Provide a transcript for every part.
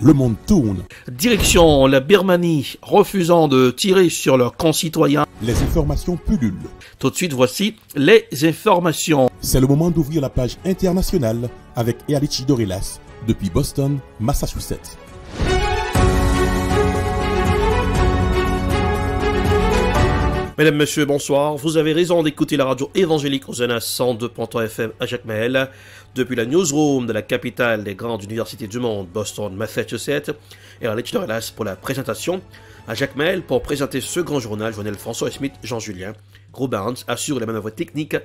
le monde tourne. Direction la Birmanie, refusant de tirer sur leurs concitoyens. Les informations pullulent. Tout de suite, voici les informations. C'est le moment d'ouvrir la page internationale avec Ealichi Dorelas depuis Boston, Massachusetts. Mesdames, Messieurs, bonsoir. Vous avez raison d'écouter la radio évangélique Hosanna 102.3 FM à Jacmel, depuis la newsroom de la capitale des grandes universités du monde, Boston, Massachusetts, et Ealichi Dorelas pour la présentation. À Jacmel, pour présenter ce grand journal, Joël François Smith, Jean-Julien Grobans assure les manœuvres techniques.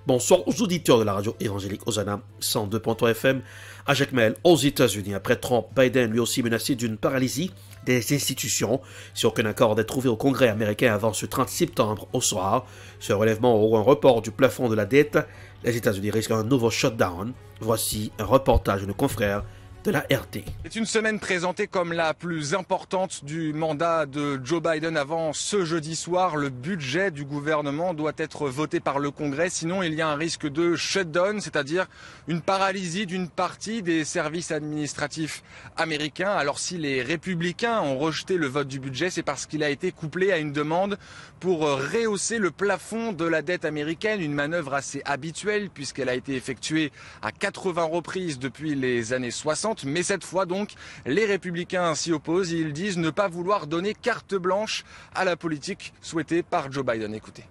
Bonsoir aux auditeurs de la radio évangélique Hosanna 102.3 FM à Jacmel, aux États-Unis. Après Trump, Biden lui aussi menacé d'une paralysie des institutions si aucun accord n'est trouvé au Congrès américain avant ce 30 septembre au soir. Ce relèvement ou un report du plafond de la dette, les États-Unis risquent un nouveau shutdown. Voici un reportage de nos confrères de la RT. C'est une semaine présentée comme la plus importante du mandat de Joe Biden avant ce jeudi soir. Le budget du gouvernement doit être voté par le Congrès, sinon il y a un risque de shutdown, c'est-à-dire une paralysie d'une partie des services administratifs américains. Alors si les républicains ont rejeté le vote du budget, c'est parce qu'il a été couplé à une demande pour rehausser le plafond de la dette américaine, une manœuvre assez habituelle puisqu'elle a été effectuée à 80 reprises depuis les années 60. Mais cette fois donc, les républicains s'y opposent et ils disent ne pas vouloir donner carte blanche à la politique souhaitée par Joe Biden. Écoutez.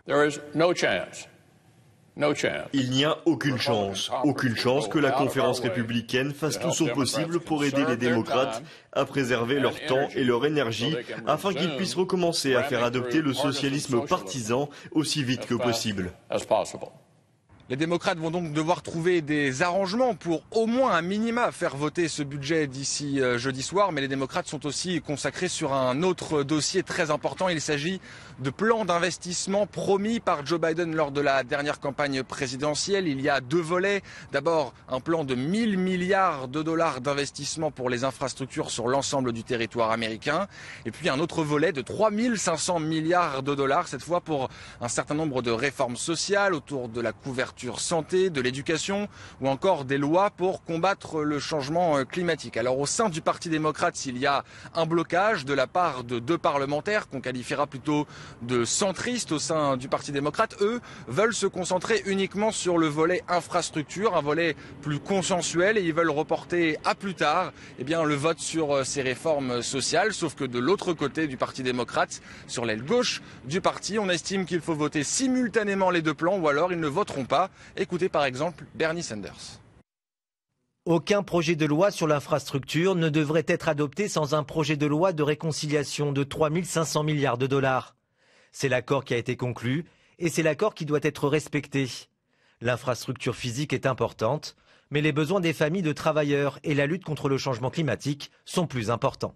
Il n'y a aucune chance que la conférence républicaine fasse tout son possible pour aider les démocrates à préserver leur temps et leur énergie afin qu'ils puissent recommencer à faire adopter le socialisme partisan aussi vite que possible. Les démocrates vont donc devoir trouver des arrangements pour au moins un minima faire voter ce budget d'ici jeudi soir. Mais les démocrates sont aussi consacrés sur un autre dossier très important. Il s'agit de plans d'investissement promis par Joe Biden lors de la dernière campagne présidentielle. Il y a deux volets. D'abord, un plan de 1000 milliards de dollars d'investissement pour les infrastructures sur l'ensemble du territoire américain. Et puis un autre volet de 3500 milliards de dollars, cette fois pour un certain nombre de réformes sociales autour de la couverture santé, de l'éducation ou encore des lois pour combattre le changement climatique. Alors au sein du Parti démocrate, il y a un blocage de la part de deux parlementaires qu'on qualifiera plutôt de centristes au sein du Parti démocrate. Eux veulent se concentrer uniquement sur le volet infrastructure, un volet plus consensuel, et ils veulent reporter à plus tard le vote sur ces réformes sociales. Sauf que de l'autre côté du Parti démocrate, sur l'aile gauche du parti, on estime qu'il faut voter simultanément les deux plans ou alors ils ne voteront pas. Écoutez par exemple Bernie Sanders. Aucun projet de loi sur l'infrastructure ne devrait être adopté sans un projet de loi de réconciliation de 3500 milliards de dollars. C'est l'accord qui a été conclu et c'est l'accord qui doit être respecté. L'infrastructure physique est importante, mais les besoins des familles de travailleurs et la lutte contre le changement climatique sont plus importants.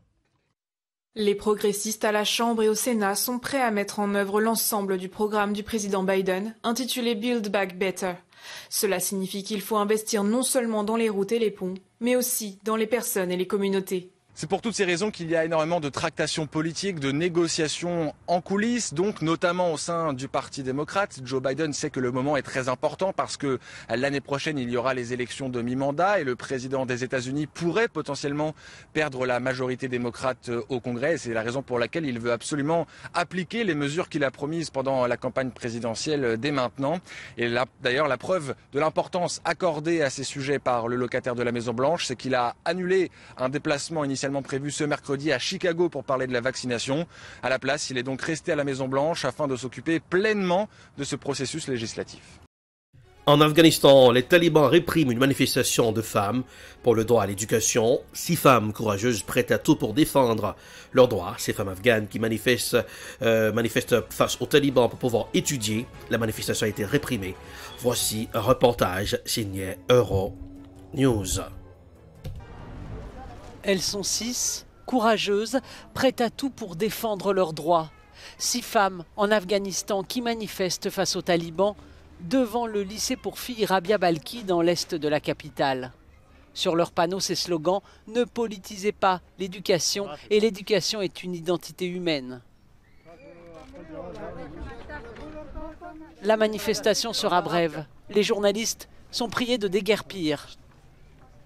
Les progressistes à la Chambre et au Sénat sont prêts à mettre en œuvre l'ensemble du programme du président Biden, intitulé Build Back Better. Cela signifie qu'il faut investir non seulement dans les routes et les ponts, mais aussi dans les personnes et les communautés. C'est pour toutes ces raisons qu'il y a énormément de tractations politiques, de négociations en coulisses, donc notamment au sein du Parti démocrate. Joe Biden sait que le moment est très important parce que l'année prochaine, il y aura les élections de mi-mandat et le président des États-Unis pourrait potentiellement perdre la majorité démocrate au Congrès. C'est la raison pour laquelle il veut absolument appliquer les mesures qu'il a promises pendant la campagne présidentielle dès maintenant. Et là, d'ailleurs, la preuve de l'importance accordée à ces sujets par le locataire de la Maison-Blanche, c'est qu'il a annulé un déplacement initialement prévu ce mercredi à Chicago pour parler de la vaccination. À la place, il est donc resté à la Maison-Blanche afin de s'occuper pleinement de ce processus législatif. En Afghanistan, les talibans répriment une manifestation de femmes pour le droit à l'éducation. 6 femmes courageuses prêtes à tout pour défendre leurs droits. Ces femmes afghanes qui manifestent face aux talibans pour pouvoir étudier. La manifestation a été réprimée. Voici un reportage signé Euronews. Elles sont 6, courageuses, prêtes à tout pour défendre leurs droits. 6 femmes en Afghanistan qui manifestent face aux talibans devant le lycée pour filles Rabia Balki dans l'est de la capitale. Sur leurs panneaux, ces slogans « Ne politisez pas l'éducation » et « L'éducation est une identité humaine ». La manifestation sera brève. Les journalistes sont priés de déguerpir.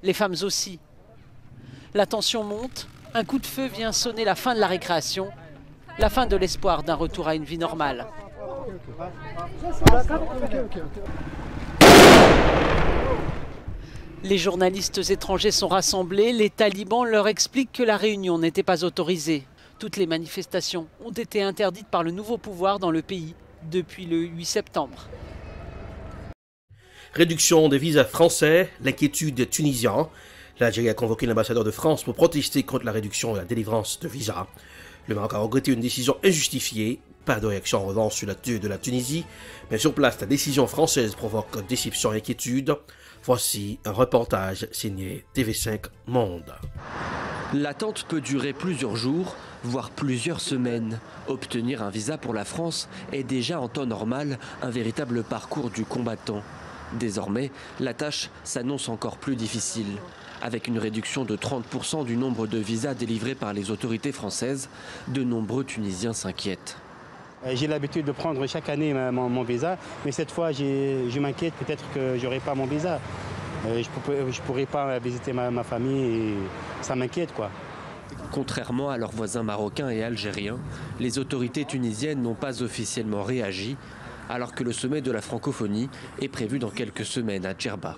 Les femmes aussi. La tension monte Un coup de feu vient sonner la fin de la récréation, la fin de l'espoir d'un retour à une vie normale. Les journalistes étrangers sont rassemblés, les talibans leur expliquent que la réunion n'était pas autorisée. Toutes les manifestations ont été interdites par le nouveau pouvoir dans le pays depuis le 8 septembre. Réduction des visas français, l'inquiétude des Tunisiens. L'Algérie a convoqué l'ambassadeur de France pour protester contre la réduction et la délivrance de visas. Le Maroc a regretté une décision injustifiée. Pas de réaction en revanche sur l'attitude de la Tunisie, mais sur place, la décision française provoque déception et inquiétude. Voici un reportage signé TV5 Monde. L'attente peut durer plusieurs jours, voire plusieurs semaines. Obtenir un visa pour la France est déjà en temps normal un véritable parcours du combattant. Désormais, la tâche s'annonce encore plus difficile. Avec une réduction de 30% du nombre de visas délivrés par les autorités françaises, de nombreux Tunisiens s'inquiètent. J'ai l'habitude de prendre chaque année mon visa, mais cette fois je m'inquiète peut-être que je n'aurai pas mon visa. Je ne pourrai pas visiter ma famille et ça m'inquiète quoi. Contrairement à leurs voisins marocains et algériens, les autorités tunisiennes n'ont pas officiellement réagi, alors que le sommet de la francophonie est prévu dans quelques semaines à Djerba.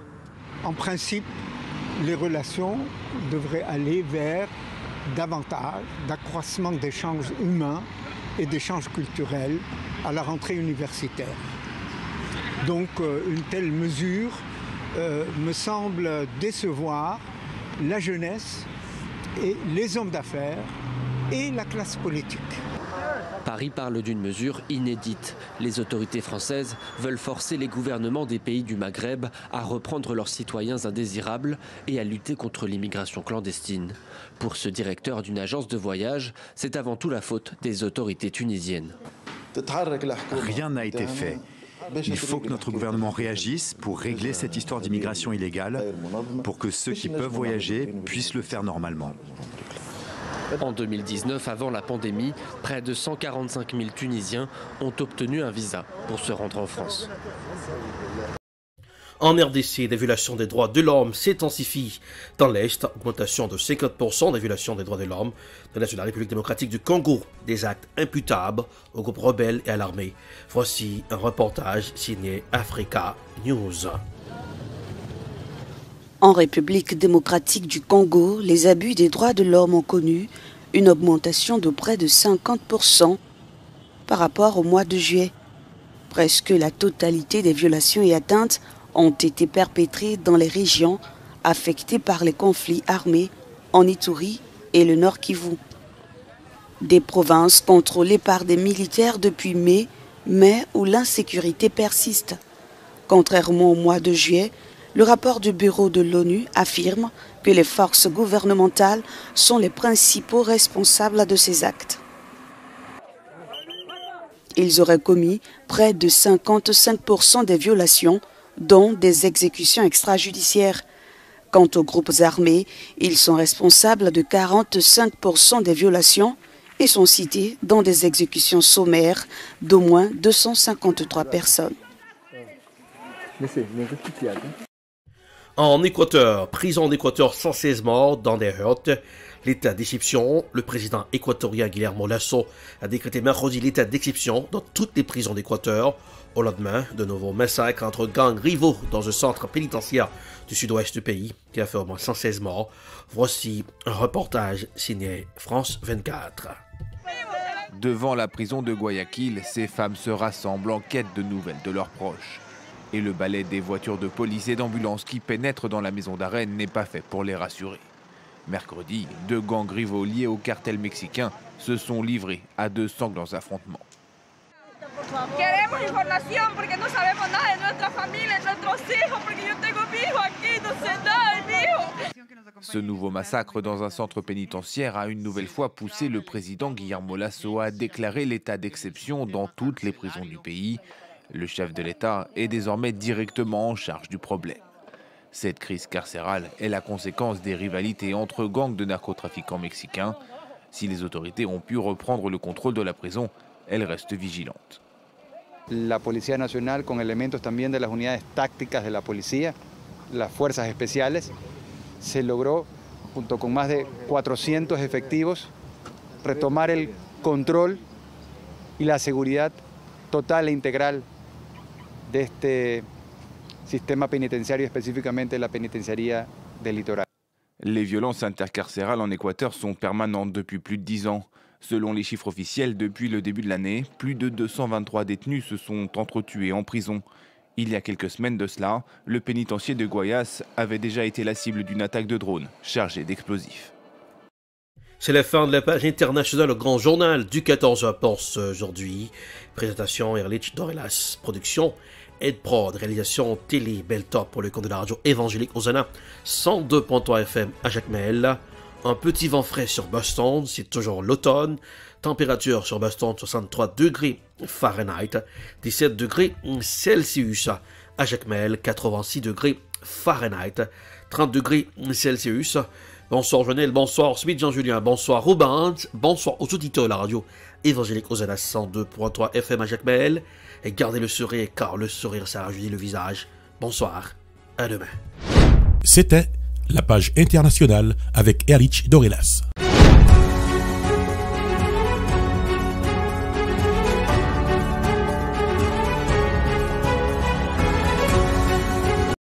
En principe, les relations devraient aller vers davantage d'accroissement d'échanges humains et d'échanges culturels à la rentrée universitaire. Donc une telle mesure me semble décevoir la jeunesse et les hommes d'affaires et la classe politique. Paris parle d'une mesure inédite. Les autorités françaises veulent forcer les gouvernements des pays du Maghreb à reprendre leurs citoyens indésirables et à lutter contre l'immigration clandestine. Pour ce directeur d'une agence de voyage, c'est avant tout la faute des autorités tunisiennes. Rien n'a été fait. Il faut que notre gouvernement réagisse pour régler cette histoire d'immigration illégale, pour que ceux qui peuvent voyager puissent le faire normalement. En 2019, avant la pandémie, près de 145 000 Tunisiens ont obtenu un visa pour se rendre en France. En RDC, des violations des droits de l'homme s'intensifient dans l'Est, augmentation de 50% des violations des droits de l'homme dans l'Est de la République démocratique du Congo, des actes imputables aux groupes rebelles et à l'armée. Voici un reportage signé Africa News. En République démocratique du Congo, les abus des droits de l'homme ont connu une augmentation de près de 50% par rapport au mois de juillet. Presque la totalité des violations et atteintes ont été perpétrées dans les régions affectées par les conflits armés en Ituri et le Nord Kivu. Des provinces contrôlées par des militaires depuis mai, mais où l'insécurité persiste. Contrairement au mois de juillet, le rapport du Bureau de l'ONU affirme que les forces gouvernementales sont les principaux responsables de ces actes. Ils auraient commis près de 55% des violations, dont des exécutions extrajudiciaires. Quant aux groupes armés, ils sont responsables de 45% des violations et sont cités dans des exécutions sommaires d'au moins 253 personnes. En Équateur, prison d'Équateur 116 morts dans des heurts. L'état d'exception, le président équatorien Guillermo Lasso a décrété mercredi l'état d'exception dans toutes les prisons d'Équateur au lendemain de nouveaux massacres entre gangs rivaux dans un centre pénitentiaire du sud-ouest du pays qui a fait au moins 116 morts. Voici un reportage signé France 24. Devant la prison de Guayaquil, ces femmes se rassemblent en quête de nouvelles de leurs proches. Et le balai des voitures de police et d'ambulance qui pénètrent dans la maison d'arrêt n'est pas fait pour les rassurer. Mercredi, deux gangs rivaux liés au cartel mexicain se sont livrés à de sanglants affrontements. Ce nouveau massacre dans un centre pénitentiaire a une nouvelle fois poussé le président Guillermo Lasso à déclarer l'état d'exception dans toutes les prisons du pays. Le chef de l'État est désormais directement en charge du problème. Cette crise carcérale est la conséquence des rivalités entre gangs de narcotrafiquants mexicains. Si les autorités ont pu reprendre le contrôle de la prison, elles restent vigilantes. La Policía Nacional, con elementos también de las unidades tácticas de la policía, las fuerzas especiales, se logró junto con más de 400 efectivos, retomar el control y la seguridad total e integral de este sistema penitenciario, específicamente la penitenciaría del Litoral. Les violences intercarcérales en Équateur sont permanentes depuis plus de 10 ans. Selon les chiffres officiels, depuis le début de l'année, plus de 223 détenus se sont entretués en prison. Il y a quelques semaines de cela, le pénitencier de Guayas avait déjà été la cible d'une attaque de drone chargée d'explosifs. C'est la fin de la page internationale au Grand Journal du 14h pour aujourd'hui. Présentation Erlich Dorelas, production Ed Prod, réalisation Télé Beltop pour le compte de la radio évangélique Hosanna 102.3 FM à Jacmel. Un petit vent frais sur Boston, c'est toujours l'automne. Température sur Boston 63 degrés Fahrenheit, 17 degrés Celsius. À Jacmel 86 degrés Fahrenheit, 30 degrés Celsius. Bonsoir Jonel, bonsoir Smith Jean-Julien, bonsoir Robin, bonsoir aux auditeurs de la radio évangélique Hosanna 102.3 FM à Jacmel. Et gardez le sourire car le sourire ça rajeunit le visage. Bonsoir, à demain. C'était la page internationale avec Erlich Dorelas.